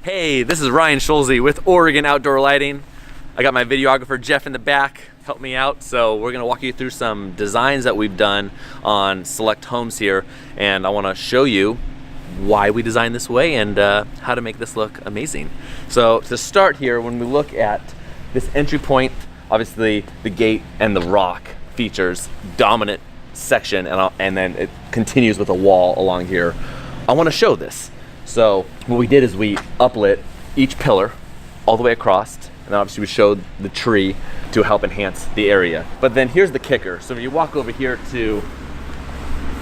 Hey, this is Ryan Schulze with Oregon Outdoor Lighting. I got my videographer Jeff in the back, help me out. So we're gonna walk you through some designs that we've done on select homes here, and I wanna show you why we designed this way and how to make this look amazing. So to start here, when we look at this entry point, obviously the gate and the rock features dominant section, and then it continues with a wall along here. I wanna show this. So what we did is we uplit each pillar all the way across, and then obviously we showed the tree to help enhance the area. But then here's the kicker. So if you walk over here to,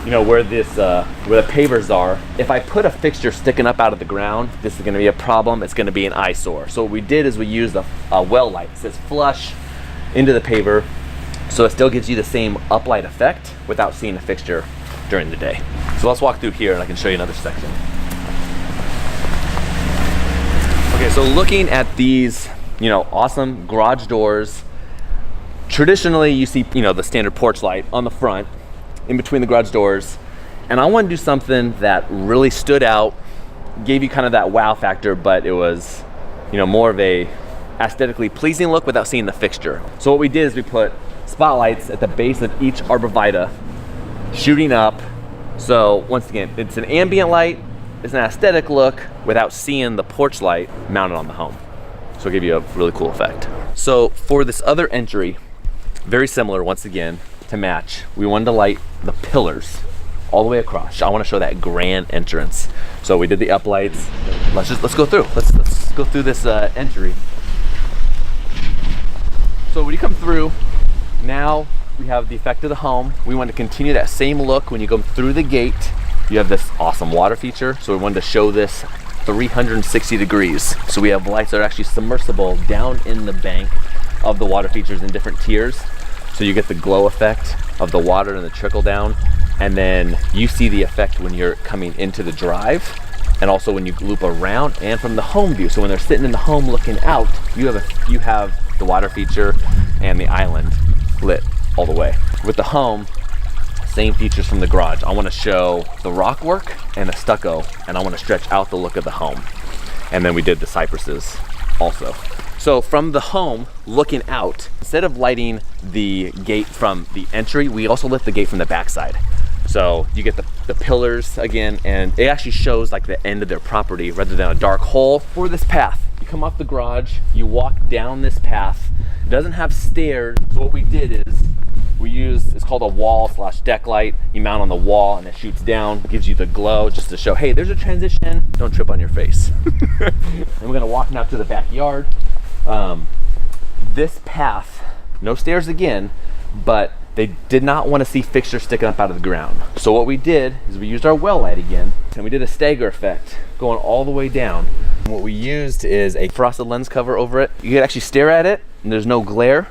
where the pavers are, if I put a fixture sticking up out of the ground, this is gonna be a problem. It's gonna be an eyesore. So what we did is we used a well light. It says flush into the paver, so it still gives you the same uplight effect without seeing a fixture during the day. So let's walk through here and I can show you another section. Okay, so looking at these, awesome garage doors, traditionally you see, the standard porch light on the front, in between the garage doors, and I want to do something that really stood out, gave you kind of that wow factor, but it was, more of a aesthetically pleasing look without seeing the fixture. So what we did is we put spotlights at the base of each arborvitae, shooting up. So once again, it's an ambient light. It's an aesthetic look without seeing the porch light mounted on the home. So it'll give you a really cool effect. So for this other entry, very similar once again to match, we wanted to light the pillars all the way across. I want to show that grand entrance. So we did the uplights. Let's go through. Let's go through this entry. So when you come through, now we have the effect of the home. We want to continue that same look when you go through the gate. You have this awesome water feature, so we wanted to show this 360 degrees. So we have lights that are actually submersible down in the bank of the water features in different tiers. So you get the glow effect of the water and the trickle down, and then you see the effect when you're coming into the drive, and also when you loop around and from the home view. So when they're sitting in the home looking out, you have the water feature and the island lit all the way. With the home, same features from the garage. I want to show the rock work and the stucco, and I want to stretch out the look of the home. And then we did the cypresses also. So from the home looking out, instead of lighting the gate from the entry, we also lit the gate from the backside. So you get the pillars again, and it actually shows like the end of their property rather than a dark hole. For this path, you come off the garage, you walk down this path. It doesn't have stairs, so what we did is we used, it's called a wall/deck light. You mount on the wall and it shoots down, gives you the glow just to show, hey, there's a transition, don't trip on your face. And we're gonna walk now to the backyard. This path, no stairs again, but they did not want to see fixtures sticking up out of the ground. So what we did is we used our well light again, and we did a stagger effect going all the way down. And what we used is a frosted lens cover over it. You can actually stare at it and there's no glare,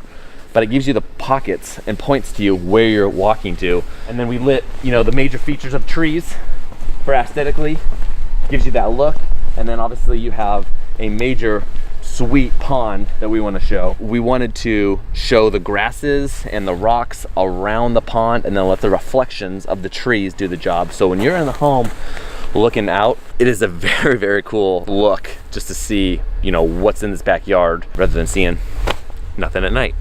but it gives you the pockets and points to you where you're walking to. And then we lit, the major features of trees for aesthetically, gives you that look. And then obviously you have a major sweet pond that we want to show. We wanted to show the grasses and the rocks around the pond, and then let the reflections of the trees do the job. So when you're in the home looking out, it is a very, very cool look just to see, what's in this backyard rather than seeing nothing at night.